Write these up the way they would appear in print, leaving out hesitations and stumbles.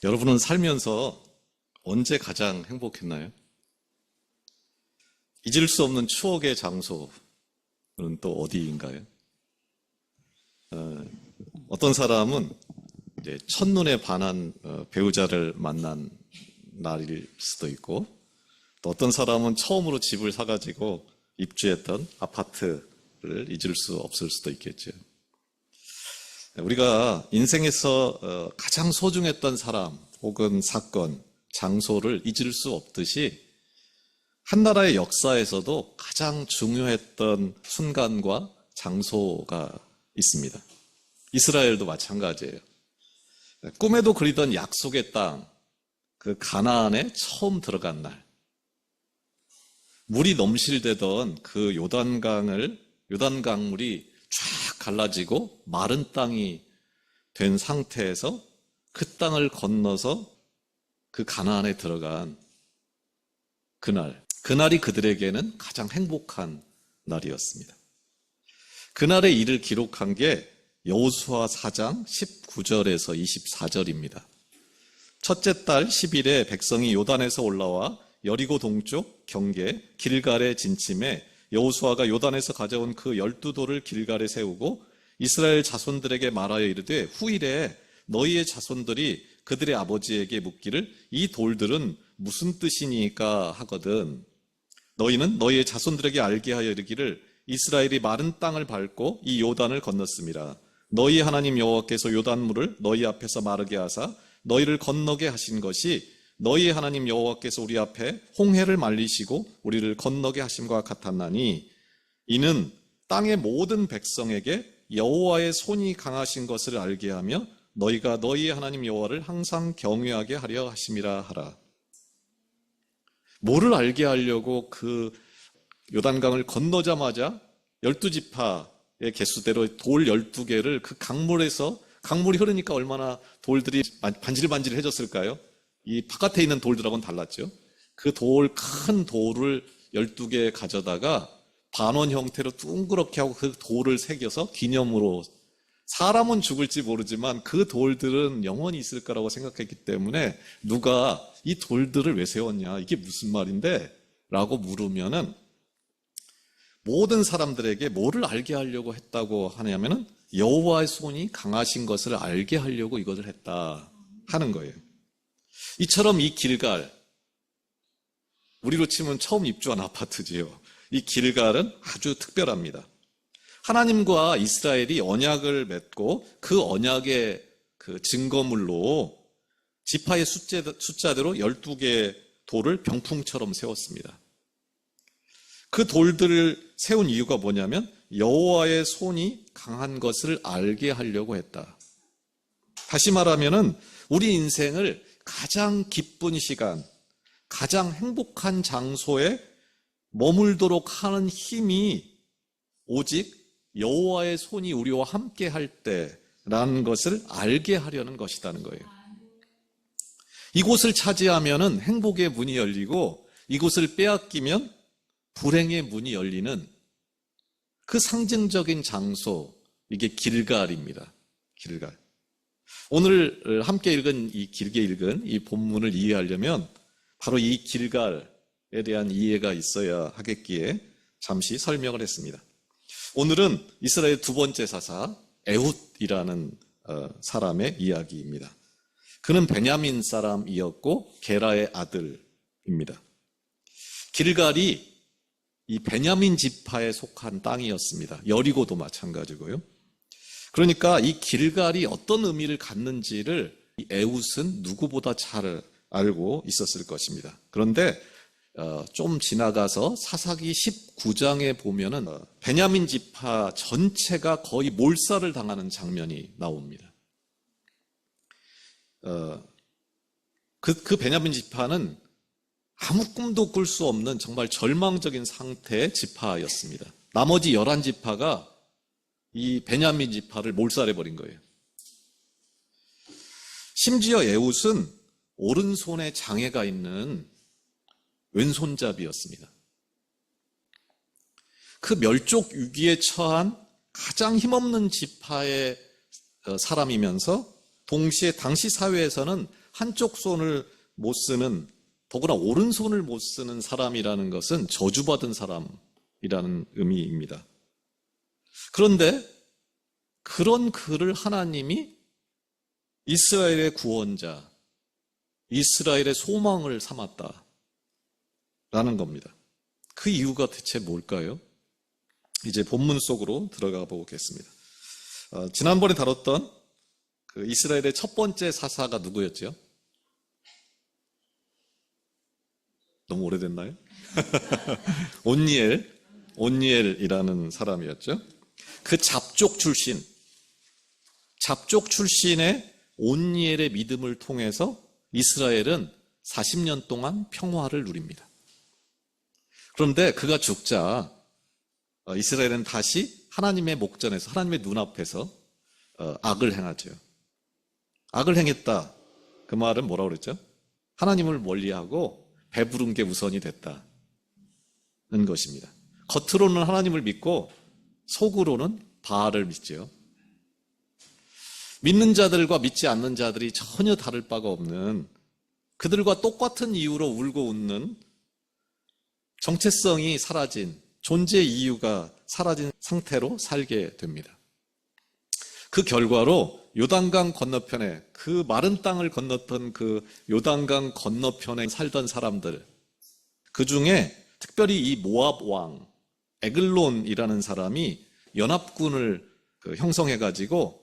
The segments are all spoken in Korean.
여러분은 살면서 언제 가장 행복했나요? 잊을 수 없는 추억의 장소는 또 어디인가요? 어떤 사람은 이제 첫눈에 반한 배우자를 만난 날일 수도 있고, 또 어떤 사람은 처음으로 집을 사가지고 입주했던 아파트를 잊을 수 없을 수도 있겠죠. 우리가 인생에서 가장 소중했던 사람 혹은 사건, 장소를 잊을 수 없듯이 한 나라의 역사에서도 가장 중요했던 순간과 장소가 있습니다. 이스라엘도 마찬가지예요. 꿈에도 그리던 약속의 땅, 그 가나안에 처음 들어간 날, 물이 넘실대던 그 요단강물이 쫙 갈라지고 마른 땅이 된 상태에서 그 땅을 건너서 그 가나안에 들어간 그날이 그들에게는 가장 행복한 날이었습니다. 그날의 일을 기록한 게 여호수아 4장 19절에서 24절입니다. 첫째 달 10일에 백성이 요단에서 올라와 여리고 동쪽 경계 길갈에 진침해 여호수아가 요단에서 가져온 그 12돌을 길갈에 세우고 이스라엘 자손들에게 말하여 이르되 후일에 너희의 자손들이 그들의 아버지에게 묻기를 이 돌들은 무슨 뜻이니까 하거든. 너희는 너희의 자손들에게 알게 하여 이르기를 이스라엘이 마른 땅을 밟고 이 요단을 건넜습니다. 너희 하나님 여호와께서 요단물을 너희 앞에서 마르게 하사 너희를 건너게 하신 것이 너희 하나님 여호와께서 우리 앞에 홍해를 말리시고 우리를 건너게 하심과 같았나니 이는 땅의 모든 백성에게 여호와의 손이 강하신 것을 알게 하며 너희가 너희 하나님 여호와를 항상 경외하게 하려 하심이라 하라. 뭐를 알게 하려고 그 요단강을 건너자마자 12지파의 개수대로 돌 12개를 그 강물에서, 강물이 흐르니까 얼마나 돌들이 반질반질해졌을까요? 이 바깥에 있는 돌들하고는 달랐죠. 그 큰 돌을 12개 가져다가 반원 형태로 둥그렇게 하고 그 돌을 새겨서 기념으로, 사람은 죽을지 모르지만 그 돌들은 영원히 있을 거라고 생각했기 때문에 누가 이 돌들을 왜 세웠냐, 이게 무슨 말인데? 라고 물으면은 모든 사람들에게 뭐를 알게 하려고 했다고 하냐면은 여호와의 손이 강하신 것을 알게 하려고 이것을 했다 하는 거예요. 이처럼 이 길갈, 우리로 치면 처음 입주한 아파트지요. 이 길갈은 아주 특별합니다. 하나님과 이스라엘이 언약을 맺고 그 언약의 그 증거물로 지파의 숫자대로 12개의 돌을 병풍처럼 세웠습니다. 그 돌들을 세운 이유가 뭐냐면 여호와의 손이 강한 것을 알게 하려고 했다. 다시 말하면은 우리 인생을 가장 기쁜 시간, 가장 행복한 장소에 머물도록 하는 힘이 오직 여호와의 손이 우리와 함께 할 때라는 것을 알게 하려는 것이라는 거예요. 이곳을 차지하면은 행복의 문이 열리고 이곳을 빼앗기면 불행의 문이 열리는 그 상징적인 장소, 이게 길갈입니다. 길갈. 오늘 함께 길게 읽은 이 본문을 이해하려면 바로 이 길갈에 대한 이해가 있어야 하겠기에 잠시 설명을 했습니다. 오늘은 이스라엘 두 번째 사사 에훗이라는 사람의 이야기입니다. 그는 베냐민 사람이었고 게라의 아들입니다. 길갈이 이 베냐민 지파에 속한 땅이었습니다. 여리고도 마찬가지고요. 그러니까 이 길갈이 어떤 의미를 갖는지를 이 에훗은 누구보다 잘 알고 있었을 것입니다. 그런데 좀 지나가서 사사기 19장에 보면은 베냐민 지파 전체가 거의 몰살을 당하는 장면이 나옵니다. 그 베냐민 지파는 아무 꿈도 꿀 수 없는 정말 절망적인 상태의 지파였습니다. 나머지 11지파가 이 베냐민 지파를 몰살해버린 거예요. 심지어 에훗은 오른손에 장애가 있는 왼손잡이였습니다. 그 멸족 위기에 처한 가장 힘없는 지파의 사람이면서 동시에 당시 사회에서는 한쪽 손을 못 쓰는, 더구나 오른손을 못 쓰는 사람이라는 것은 저주받은 사람이라는 의미입니다. 그런데 그런 그를 하나님이 이스라엘의 구원자, 이스라엘의 소망을 삼았다라는 겁니다. 그 이유가 대체 뭘까요? 이제 본문 속으로 들어가 보겠습니다. 지난번에 다뤘던 그 이스라엘의 첫 번째 사사가 누구였죠? 너무 오래됐나요? 온니엘이라는 사람이었죠. 그 잡족 출신의 온니엘의 믿음을 통해서 이스라엘은 40년 동안 평화를 누립니다. 그런데 그가 죽자 이스라엘은 다시 하나님의 목전에서, 하나님의 눈앞에서 악을 행하죠. 악을 행했다. 그 말은 뭐라고 그랬죠? 하나님을 멀리하고 배부른 게 우선이 됐다는 것입니다. 겉으로는 하나님을 믿고 속으로는 바알을 믿죠. 믿는 자들과 믿지 않는 자들이 전혀 다를 바가 없는, 그들과 똑같은 이유로 울고 웃는, 정체성이 사라진, 존재 이유가 사라진 상태로 살게 됩니다. 그 결과로 요단강 건너편에, 그 마른 땅을 건넜던 그 요단강 건너편에 살던 사람들, 그 중에 특별히 이 모압 왕 에글론이라는 사람이 연합군을 형성해가지고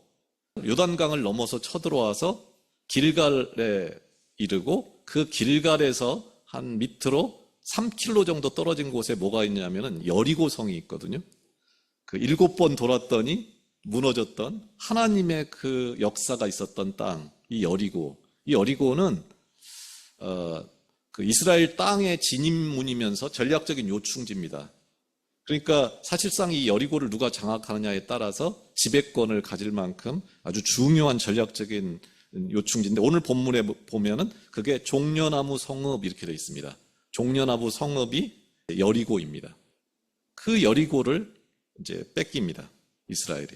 요단강을 넘어서 쳐들어와서 길갈에 이르고, 그 길갈에서 한 밑으로 3km 정도 떨어진 곳에 뭐가 있냐면은 여리고성이 있거든요. 그 7번 돌았더니 무너졌던 하나님의 그 역사가 있었던 땅, 이 여리고는 그 이스라엘 땅의 진입문이면서 전략적인 요충지입니다. 그러니까 사실상 이 여리고를 누가 장악하느냐에 따라서 지배권을 가질 만큼 아주 중요한 전략적인 요충지인데, 오늘 본문에 보면은 그게 종려나무 성읍 이렇게 되어 있습니다. 종려나무 성읍이 여리고입니다. 그 여리고를 이제 뺏깁니다, 이스라엘이.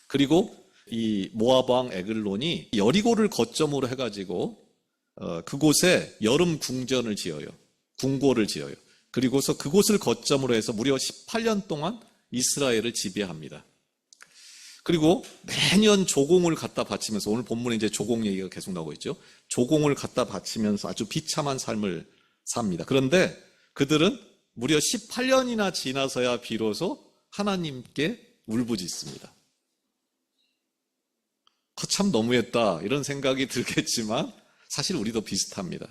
그리고 이 모압 왕 에글론이 여리고를 거점으로 해가지고 그곳에 여름 궁전을 지어요. 궁궐을 지어요. 그리고서 그곳을 거점으로 해서 무려 18년 동안 이스라엘을 지배합니다. 그리고 매년 조공을 갖다 바치면서, 오늘 본문에 이제 조공 얘기가 계속 나오고 있죠. 조공을 갖다 바치면서 아주 비참한 삶을 삽니다. 그런데 그들은 무려 18년이나 지나서야 비로소 하나님께 울부짖습니다. 참 너무했다 이런 생각이 들겠지만 사실 우리도 비슷합니다.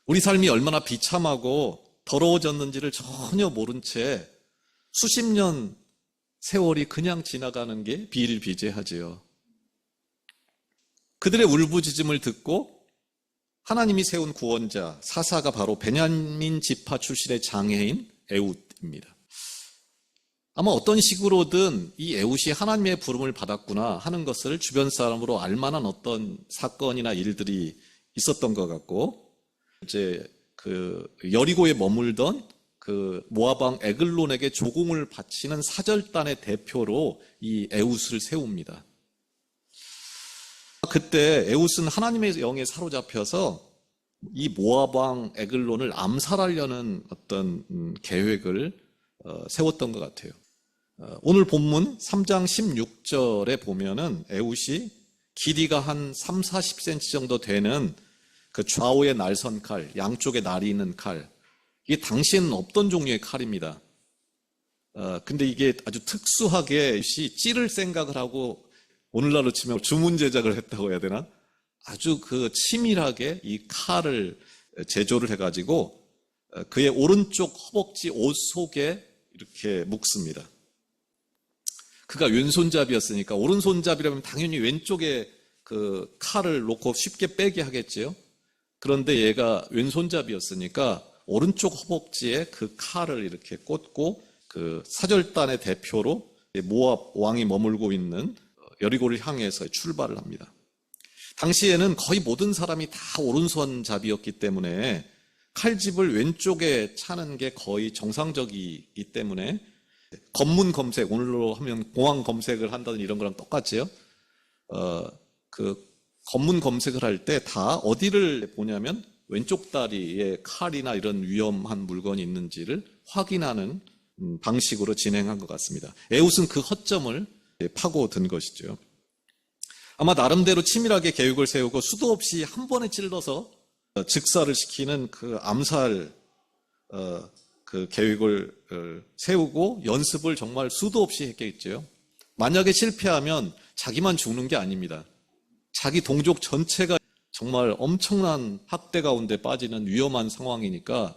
우리 삶이 얼마나 비참하고 더러워졌는지를 전혀 모른 채 수십 년 세월이 그냥 지나가는 게 비일비재하지요. 그들의 울부짖음을 듣고 하나님이 세운 구원자, 사사가 바로 베냐민 지파 출신의 장애인 에훗입니다. 아마 어떤 식으로든 이 에훗이 하나님의 부름을 받았구나 하는 것을 주변 사람으로 알만한 어떤 사건이나 일들이 있었던 것 같고, 이제 그 여리고에 머물던 그 모압 왕 에글론에게 조공을 바치는 사절단의 대표로 이 에훗을 세웁니다. 그때 에훗은 하나님의 영에 사로잡혀서 이 모압 왕 에글론을 암살하려는 어떤 계획을 세웠던 것 같아요. 오늘 본문 3장 16절에 보면은 에훗이 길이가 한 30-40cm 정도 되는 그 좌우에 날선 칼, 양쪽에 날이 있는 칼, 이게 당시에는 없던 종류의 칼입니다. 근데 이게 아주 특수하게 찌를 생각을 하고, 오늘날로 치면 주문 제작을 했다고 해야 되나? 아주 그 치밀하게 이 칼을 제조를 해가지고 그의 오른쪽 허벅지 옷 속에 이렇게 묶습니다. 그가 왼손잡이였으니까 오른손잡이라면 당연히 왼쪽에 그 칼을 놓고 쉽게 빼게 하겠지요. 그런데 얘가 왼손잡이였으니까 오른쪽 허벅지에 그 칼을 이렇게 꽂고 그 사절단의 대표로 모압 왕이 머물고 있는 여리고를 향해서 출발을 합니다. 당시에는 거의 모든 사람이 다 오른손잡이였기 때문에 칼집을 왼쪽에 차는 게 거의 정상적이기 때문에 검문 검색, 오늘로 하면 공항 검색을 한다든 이런 거랑 똑같지요. 그 검문 검색을 할 때 다 어디를 보냐면 왼쪽 다리에 칼이나 이런 위험한 물건이 있는지를 확인하는 방식으로 진행한 것 같습니다. 에훗은 그 허점을 파고든 것이죠. 아마 나름대로 치밀하게 계획을 세우고 수도 없이 한 번에 찔러서 즉사를 시키는 그 암살 그 계획을 세우고 연습을 정말 수도 없이 했겠죠. 만약에 실패하면 자기만 죽는 게 아닙니다. 자기 동족 전체가 정말 엄청난 학대 가운데 빠지는 위험한 상황이니까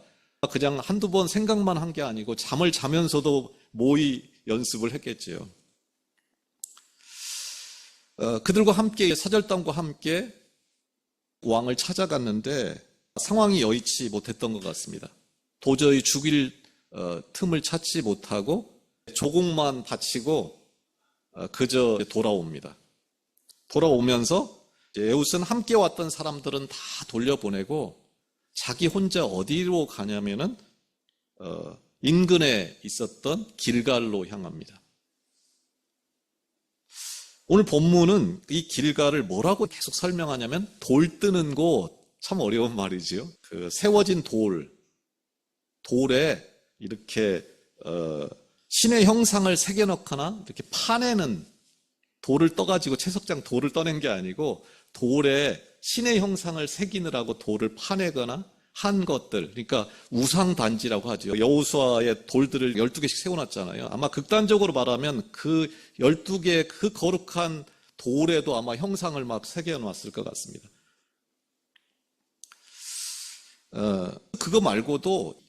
그냥 한두 번 생각만 한 게 아니고 잠을 자면서도 모의 연습을 했겠지요. 그들과 함께 사절단과 함께 왕을 찾아갔는데 상황이 여의치 못했던 것 같습니다. 도저히 죽일 틈을 찾지 못하고 조공만 바치고 그저 돌아옵니다. 돌아오면서 에훗은 함께 왔던 사람들은 다 돌려보내고 자기 혼자 어디로 가냐면은 인근에 있었던 길갈로 향합니다. 오늘 본문은 이 길갈을 뭐라고 계속 설명하냐면 돌 뜨는 곳, 참 어려운 말이지요. 그 세워진 돌에 이렇게 신의 형상을 새겨넣거나 이렇게 파내는 돌을 떠가지고 채석장 돌을 떠낸 게 아니고 돌에 신의 형상을 새기느라고 돌을 파내거나 한 것들, 그러니까 우상단지라고 하죠. 여호수아의 돌들을 12개씩 세워놨잖아요. 아마 극단적으로 말하면 그 12개의 그 거룩한 돌에도 아마 형상을 막 새겨놨을 것 같습니다. 그거 말고도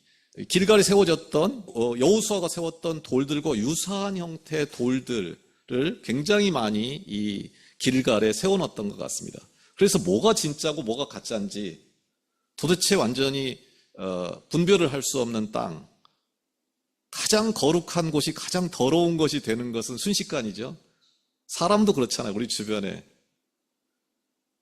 길갈에 세워졌던 여호수아가 세웠던 돌들과 유사한 형태의 돌들을 굉장히 많이 이 길갈에 세워놨던 것 같습니다. 그래서 뭐가 진짜고 뭐가 가짜인지 도대체 완전히 분별을 할 수 없는 땅, 가장 거룩한 곳이 가장 더러운 것이 되는 것은 순식간이죠. 사람도 그렇잖아요. 우리 주변에.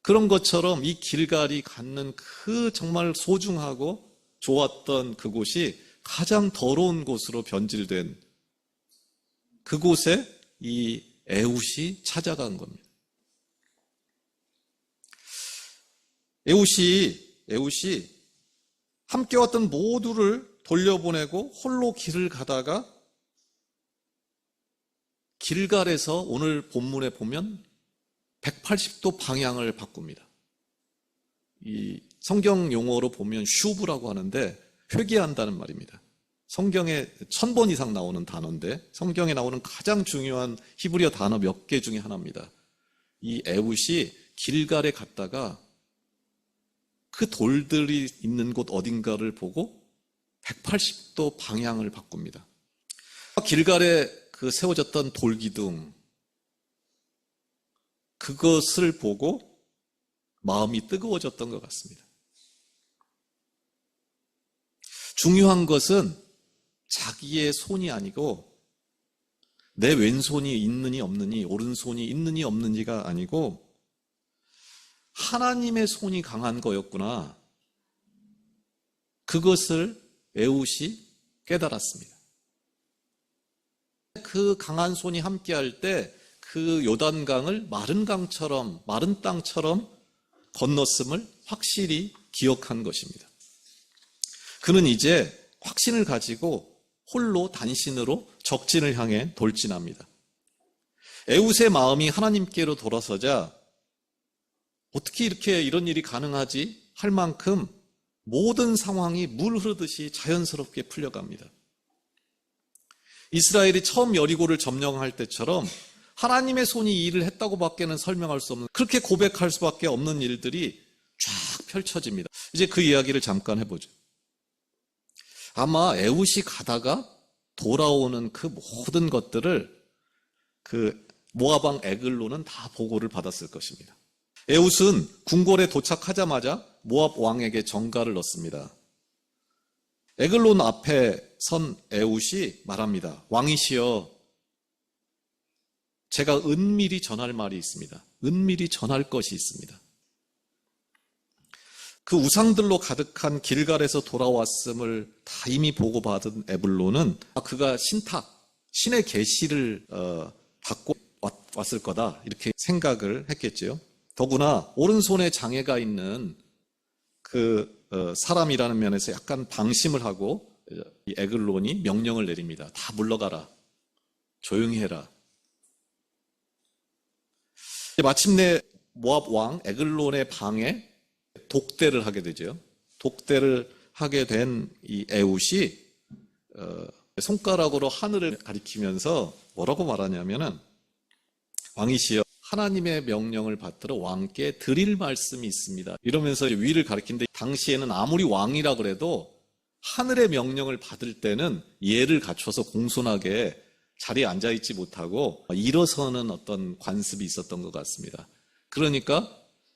그런 것처럼 이 길갈이 갖는 그 정말 소중하고 좋았던 그곳이 가장 더러운 곳으로 변질된 그곳에 이 에훗이 찾아간 겁니다. 에훗이 함께 왔던 모두를 돌려보내고 홀로 길을 가다가 길갈에서 오늘 본문에 보면 180도 방향을 바꿉니다. 이 성경 용어로 보면 슈브라고 하는데 회개한다는 말입니다. 성경에 1000번 이상 나오는 단어인데 성경에 나오는 가장 중요한 히브리어 단어 몇 개 중에 하나입니다. 이 에훗이 길갈에 갔다가 그 돌들이 있는 곳 어딘가를 보고 180도 방향을 바꿉니다. 길갈에 그 세워졌던 돌기둥, 그것을 보고 마음이 뜨거워졌던 것 같습니다. 중요한 것은 자기의 손이 아니고 내 왼손이 있느니 없느니 오른손이 있느니 없느니가 아니고 하나님의 손이 강한 거였구나. 그것을 에훗이 깨달았습니다. 그 강한 손이 함께할 때 그 요단강을 마른 강처럼, 마른 땅처럼 건넜음을 확실히 기억한 것입니다. 그는 이제 확신을 가지고 홀로 단신으로 적진을 향해 돌진합니다. 에훗의 마음이 하나님께로 돌아서자 어떻게 이렇게 이런 일이 가능하지? 할 만큼 모든 상황이 물 흐르듯이 자연스럽게 풀려갑니다. 이스라엘이 처음 여리고를 점령할 때처럼 하나님의 손이 이 일을 했다고 밖에는 설명할 수 없는, 그렇게 고백할 수밖에 없는 일들이 쫙 펼쳐집니다. 이제 그 이야기를 잠깐 해보죠. 아마 에훗이 가다가 돌아오는 그 모든 것들을 그 모압 왕 에글론은 다 보고를 받았을 것입니다. 에훗은 궁궐에 도착하자마자 모압 왕에게 전가를 넣습니다. 에글론 앞에 선 에훗이 말합니다. 왕이시여, 제가 은밀히 전할 말이 있습니다. 은밀히 전할 것이 있습니다. 그 우상들로 가득한 길갈에서 돌아왔음을 다 이미 보고받은 에글론은 그가 신의 계시를 받고 왔을 거다 이렇게 생각을 했겠죠. 더구나 오른손에 장애가 있는 사람이라는 면에서 약간 방심을 하고 이 에글론이 명령을 내립니다. 다 물러가라. 조용히 해라. 마침내 모압 왕 에글론의 방에 독대를 하게 되죠. 독대를 하게 된 이 에훗이 손가락으로 하늘을 가리키면서 뭐라고 말하냐면은 왕이시여 하나님의 명령을 받들어 왕께 드릴 말씀이 있습니다. 이러면서 위를 가리키는데 당시에는 아무리 왕이라 그래도 하늘의 명령을 받을 때는 예를 갖춰서 공손하게 자리에 앉아있지 못하고 일어서는 어떤 관습이 있었던 것 같습니다. 그러니까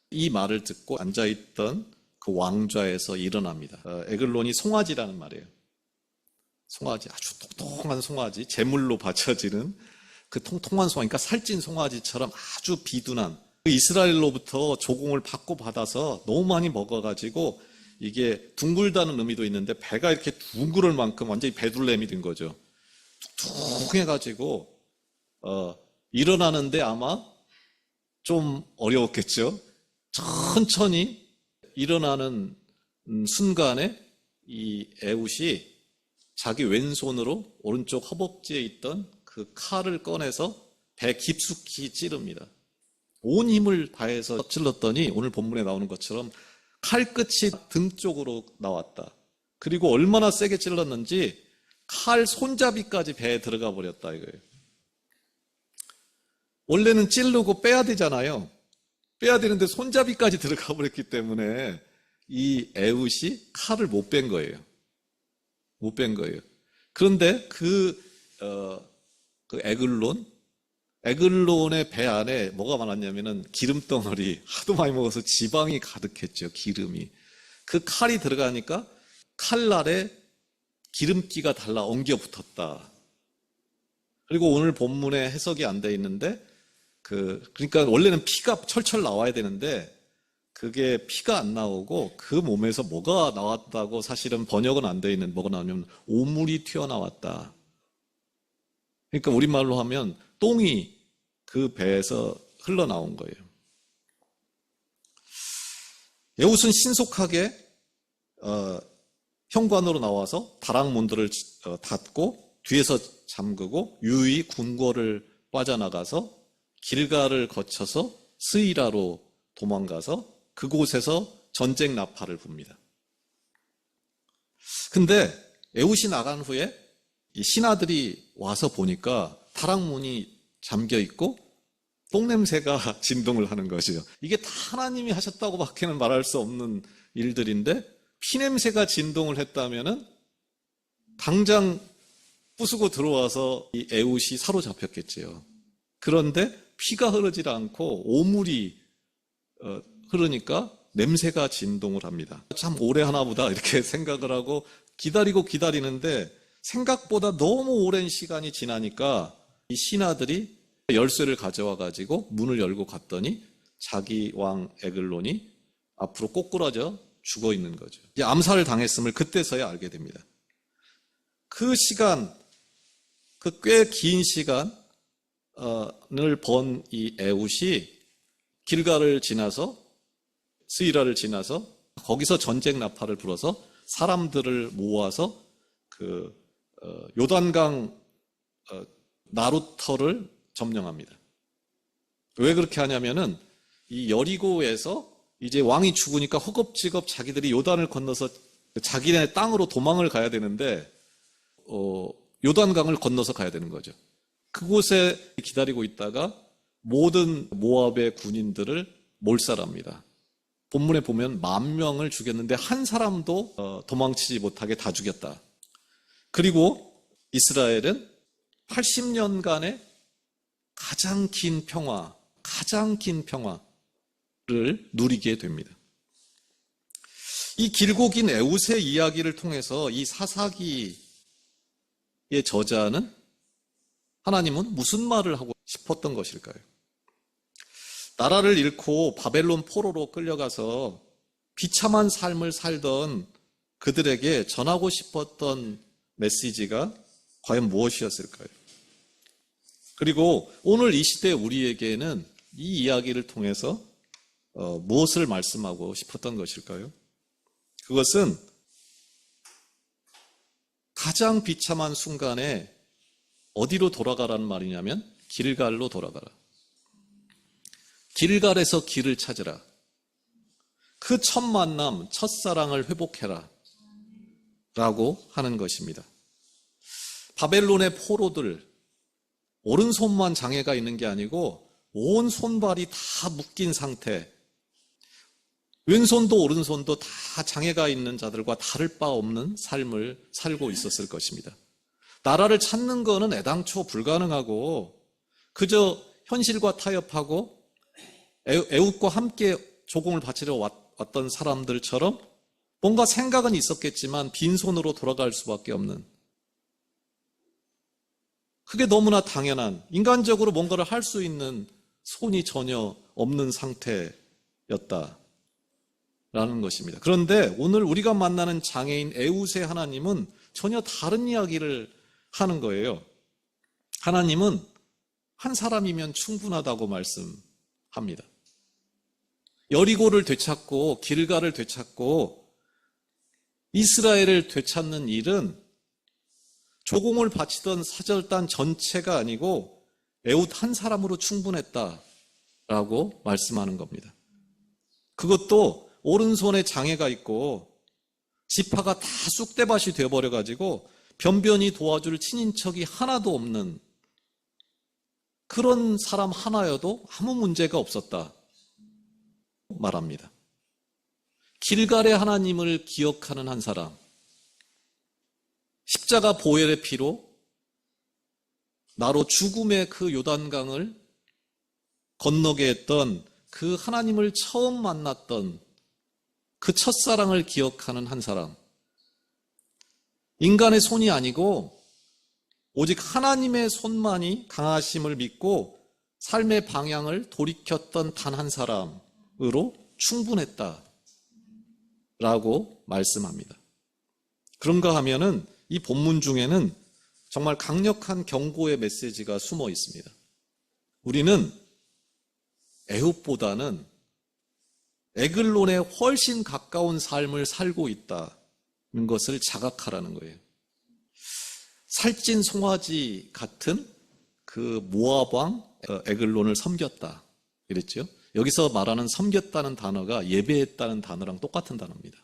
이 말을 듣고 앉아있던 그 왕좌에서 일어납니다. 에글론이 송아지라는 말이에요. 송아지, 아주 통통한 송아지, 제물로 바쳐지는 그 통통한 송아지, 그러니까 살찐 송아지처럼 아주 비둔한 이스라엘로부터 조공을 받고 받아서 너무 많이 먹어가지고 이게 둥글다는 의미도 있는데 배가 이렇게 둥그럴 만큼 완전히 배둘렘이 된 거죠. 툭툭해가지고 일어나는데 아마 좀 어려웠겠죠. 천천히 일어나는 순간에 이 에훗이 자기 왼손으로 오른쪽 허벅지에 있던 그 칼을 꺼내서 배 깊숙이 찌릅니다. 온 힘을 다해서 찔렀더니 오늘 본문에 나오는 것처럼 칼끝이 등 쪽으로 나왔다. 그리고 얼마나 세게 찔렀는지 칼 손잡이까지 배에 들어가 버렸다 이거예요. 원래는 찌르고 빼야 되잖아요. 빼야 되는데 손잡이까지 들어가 버렸기 때문에 이 에훗이 칼을 못 뺀 거예요. 못 뺀 거예요. 그런데 그 에글론의 배 안에 뭐가 많았냐면은 기름덩어리, 하도 많이 먹어서 지방이 가득했죠. 기름이. 그 칼이 들어가니까 칼날에 기름기가 달라 엉겨 붙었다. 그리고 오늘 본문에 해석이 안 돼 있는데 그러니까 원래는 피가 철철 나와야 되는데 그게 피가 안 나오고 그 몸에서 뭐가 나왔다고 사실은 번역은 안 돼 있는 뭐가 나오냐면 오물이 튀어나왔다. 그러니까 우리말로 하면 똥이 그 배에서 흘러나온 거예요. 에훗은 신속하게 현관으로 나와서 다락문들을 닫고 뒤에서 잠그고 유유히 궁궐을 빠져나가서 길가를 거쳐서 스이라로 도망가서 그곳에서 전쟁 나팔을 붑니다. 근데 에훗이 나간 후에 이 신하들이 와서 보니까 다락문이 잠겨 있고 똥냄새가 진동을 하는 것이죠. 이게 다 하나님이 하셨다고 밖에는 말할 수 없는 일들인데 피냄새가 진동을 했다면은 당장 부수고 들어와서 이 에훗이 사로잡혔겠지요. 그런데 피가 흐르질 않고 오물이 흐르니까 냄새가 진동을 합니다. 참 오래 하나보다 이렇게 생각을 하고 기다리는데 생각보다 너무 오랜 시간이 지나니까 이 신하들이 열쇠를 가져와 가지고 문을 열고 갔더니 자기 왕 에글론이 앞으로 꼬꾸라져 죽어 있는 거죠. 이제 암살을 당했음을 그때서야 알게 됩니다. 그 시간, 그 꽤 긴 시간을 번 이 에훗이 길가를 지나서 스이라를 지나서 거기서 전쟁 나팔을 불어서 사람들을 모아서 요단강 나루터를 점령합니다. 왜 그렇게 하냐면은 이 여리고에서 이제 왕이 죽으니까 허겁지겁 자기들이 요단을 건너서 자기네 땅으로 도망을 가야 되는데 요단강을 건너서 가야 되는 거죠. 그곳에 기다리고 있다가 모든 모압의 군인들을 몰살합니다. 본문에 보면 10,000명을 죽였는데 한 사람도 도망치지 못하게 다 죽였다. 그리고 이스라엘은 80년간의 가장 긴 평화를 누리게 됩니다. 이 길고 긴 에훗의 이야기를 통해서 이 사사기의 저자는 하나님은 무슨 말을 하고 싶었던 것일까요? 나라를 잃고 바벨론 포로로 끌려가서 비참한 삶을 살던 그들에게 전하고 싶었던 메시지가 과연 무엇이었을까요? 그리고 오늘 이 시대 우리에게는 이 이야기를 통해서 무엇을 말씀하고 싶었던 것일까요? 그것은 가장 비참한 순간에 어디로 돌아가라는 말이냐면 길갈로 돌아가라. 길갈에서 길을 찾으라. 그 첫 만남, 첫사랑을 회복해라. 라고 하는 것입니다. 바벨론의 포로들, 오른손만 장애가 있는 게 아니고 온 손발이 다 묶인 상태, 왼손도 오른손도 다 장애가 있는 자들과 다를 바 없는 삶을 살고 있었을 것입니다. 나라를 찾는 거는 애당초 불가능하고 그저 현실과 타협하고 애웃과 함께 조공을 바치러 왔던 사람들처럼 뭔가 생각은 있었겠지만 빈손으로 돌아갈 수밖에 없는, 그게 너무나 당연한, 인간적으로 뭔가를 할 수 있는 손이 전혀 없는 상태였다라는 것입니다. 그런데 오늘 우리가 만나는 장애인 에웃의 하나님은 전혀 다른 이야기를 하는 거예요. 하나님은 한 사람이면 충분하다고 말씀합니다. 여리고를 되찾고 길갈을 되찾고 이스라엘을 되찾는 일은 조공을 바치던 사절단 전체가 아니고 에웃 한 사람으로 충분했다라고 말씀하는 겁니다. 그것도 오른손에 장애가 있고 지파가 다 쑥대밭이 되어버려가지고 변변히 도와줄 친인척이 하나도 없는 그런 사람 하나여도 아무 문제가 없었다 말합니다. 길갈의 하나님을 기억하는 한 사람, 십자가 보혈의 피로 나로 죽음의 그 요단강을 건너게 했던 그 하나님을 처음 만났던 그 첫사랑을 기억하는 한 사람, 인간의 손이 아니고 오직 하나님의 손만이 강하심을 믿고 삶의 방향을 돌이켰던 단 한 사람으로 충분했다라고 말씀합니다. 그런가 하면은 이 본문 중에는 정말 강력한 경고의 메시지가 숨어 있습니다. 우리는 에훗보다는 에글론에 훨씬 가까운 삶을 살고 있다는 것을 자각하라는 거예요. 살찐 송아지 같은 그 모압 왕 에글론을 섬겼다 이랬죠. 여기서 말하는 섬겼다는 단어가 예배했다는 단어랑 똑같은 단어입니다.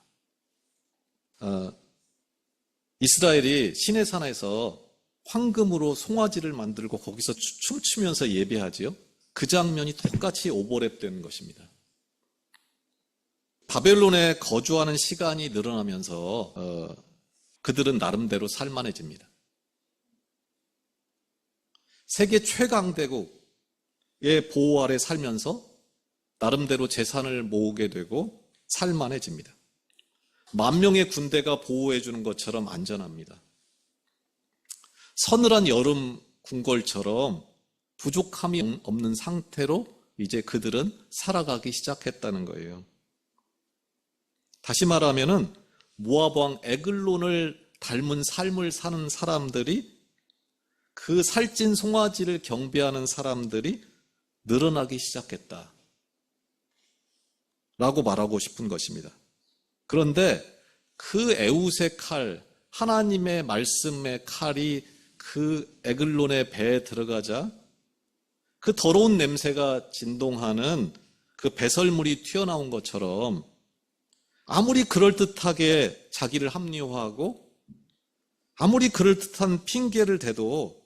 이스라엘이 시내산에서 황금으로 송아지를 만들고 거기서 춤추면서 예배하지요. 그 장면이 똑같이 오버랩되는 것입니다. 바벨론에 거주하는 시간이 늘어나면서 그들은 나름대로 살만해집니다. 세계 최강대국의 보호 아래 살면서 나름대로 재산을 모으게 되고 살만해집니다. 10,000명의 군대가 보호해주는 것처럼 안전합니다. 서늘한 여름 궁궐처럼 부족함이 없는 상태로 이제 그들은 살아가기 시작했다는 거예요. 다시 말하면은 모압 왕 에글론을 닮은 삶을 사는 사람들이, 그 살찐 송아지를 경배하는 사람들이 늘어나기 시작했다 라고 말하고 싶은 것입니다. 그런데 그 에웃의 칼, 하나님의 말씀의 칼이 그 에글론의 배에 들어가자 그 더러운 냄새가 진동하는 그 배설물이 튀어나온 것처럼 아무리 그럴듯하게 자기를 합리화하고 아무리 그럴듯한 핑계를 대도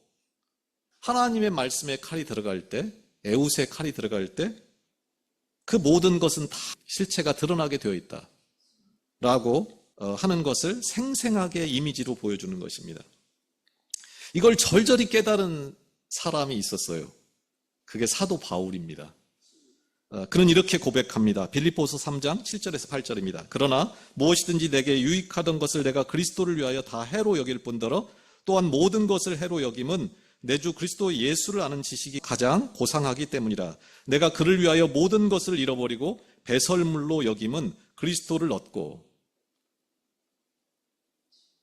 하나님의 말씀의 칼이 들어갈 때, 에웃의 칼이 들어갈 때 그 모든 것은 다 실체가 드러나게 되어 있다 라고 하는 것을 생생하게 이미지로 보여주는 것입니다. 이걸 절절히 깨달은 사람이 있었어요. 그게 사도 바울입니다. 그는 이렇게 고백합니다. 빌립보서 3장 7절에서 8절입니다. 그러나 무엇이든지 내게 유익하던 것을 내가 그리스도를 위하여 다 해로 여길 뿐더러 또한 모든 것을 해로 여김은 내 주 그리스도 예수를 아는 지식이 가장 고상하기 때문이라. 내가 그를 위하여 모든 것을 잃어버리고 배설물로 여김은 그리스도를 얻고.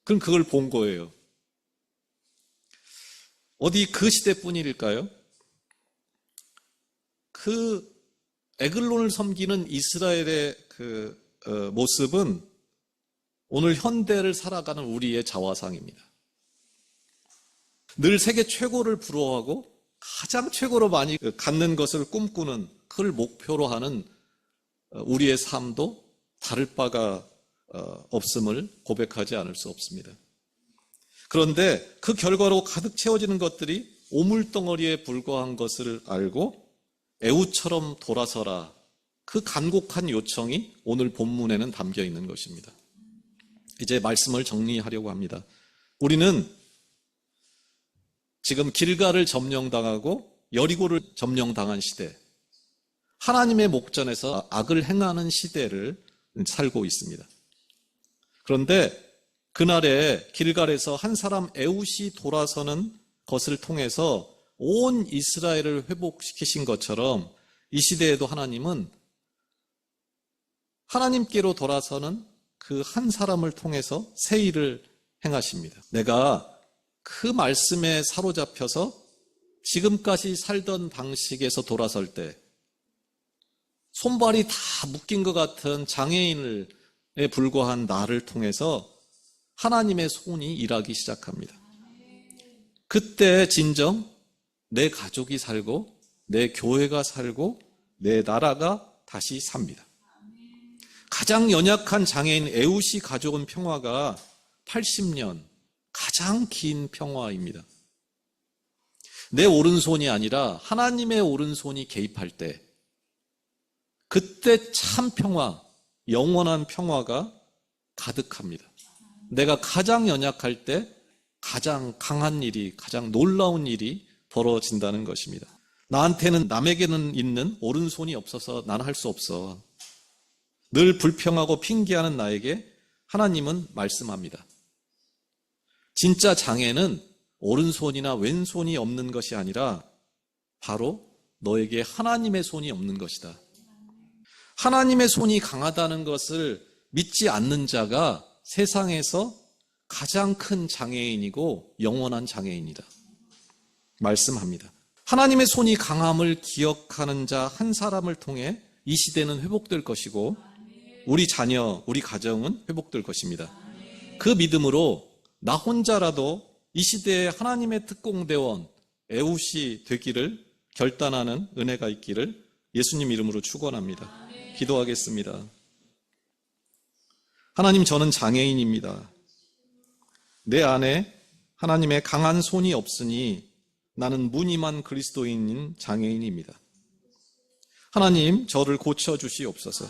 그럼 그걸 본 거예요. 어디 그 시대뿐일까요? 그 에글론을 섬기는 이스라엘의 모습은 오늘 현대를 살아가는 우리의 자화상입니다. 늘 세계 최고를 부러워하고 가장 최고로 많이 갖는 것을 꿈꾸는, 그걸 목표로 하는 우리의 삶도 다를 바가 없음을 고백하지 않을 수 없습니다. 그런데 그 결과로 가득 채워지는 것들이 오물덩어리에 불과한 것을 알고 애우처럼 돌아서라, 그 간곡한 요청이 오늘 본문에는 담겨 있는 것입니다. 이제 말씀을 정리하려고 합니다. 우리는 지금 길갈을 점령당하고 여리고를 점령당한 시대, 하나님의 목전에서 악을 행하는 시대를 살고 있습니다. 그런데 그날에 길갈에서 한 사람 에웃이 돌아서는 것을 통해서 온 이스라엘을 회복시키신 것처럼 이 시대에도 하나님은 하나님께로 돌아서는 그 한 사람을 통해서 새 일을 행하십니다. 내가 그 말씀에 사로잡혀서 지금까지 살던 방식에서 돌아설 때 손발이 다 묶인 것 같은 장애인에 불과한 나를 통해서 하나님의 손이 일하기 시작합니다. 그때 진정 내 가족이 살고 내 교회가 살고 내 나라가 다시 삽니다. 가장 연약한 장애인 에웃이 가져온 평화가 80년, 가장 긴 평화입니다. 내 오른손이 아니라 하나님의 오른손이 개입할 때, 그때 참 평화, 영원한 평화가 가득합니다. 내가 가장 연약할 때 가장 강한 일이, 가장 놀라운 일이 벌어진다는 것입니다. 나한테는, 남에게는 있는 오른손이 없어서 난 할 수 없어. 늘 불평하고 핑계하는 나에게 하나님은 말씀합니다. 진짜 장애는 오른손이나 왼손이 없는 것이 아니라 바로 너에게 하나님의 손이 없는 것이다. 하나님의 손이 강하다는 것을 믿지 않는 자가 세상에서 가장 큰 장애인이고 영원한 장애인이다 말씀합니다. 하나님의 손이 강함을 기억하는 자 한 사람을 통해 이 시대는 회복될 것이고 우리 자녀, 우리 가정은 회복될 것입니다. 그 믿음으로 나 혼자라도 이 시대에 하나님의 특공대원 에웃이 되기를 결단하는 은혜가 있기를 예수님 이름으로 축원합니다. 기도하겠습니다. 하나님, 저는 장애인입니다. 내 안에 하나님의 강한 손이 없으니 나는 무늬만 그리스도인인 장애인입니다. 하나님, 저를 고쳐주시옵소서.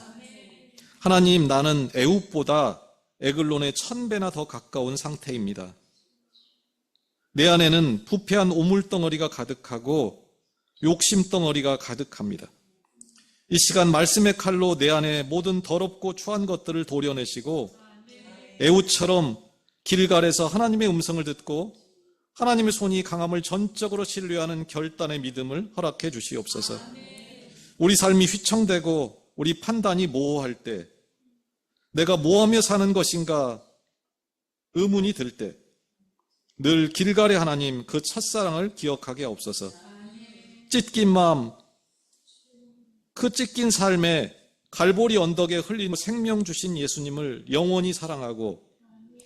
하나님, 나는 에웃보다 에글론의 1000배나 더 가까운 상태입니다. 내 안에는 부패한 오물덩어리가 가득하고 욕심덩어리가 가득합니다. 이 시간 말씀의 칼로 내 안에 모든 더럽고 추한 것들을 도려내시고 에웃처럼 길갈에서 하나님의 음성을 듣고 하나님의 손이 강함을 전적으로 신뢰하는 결단의 믿음을 허락해 주시옵소서. 우리 삶이 휘청되고 우리 판단이 모호할 때, 내가 뭐하며 사는 것인가 의문이 들 때, 늘 길갈의 하나님 그 첫사랑을 기억하게 하옵소서. 찢긴 마음, 그 찢긴 삶에 갈보리 언덕에 흘린 생명 주신 예수님을 영원히 사랑하고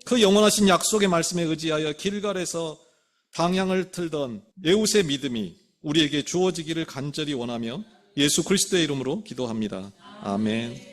그 영원하신 약속의 말씀에 의지하여 길갈에서 방향을 틀던 에웃의 믿음이 우리에게 주어지기를 간절히 원하며 예수 그리스도의 이름으로 기도합니다. 아멘.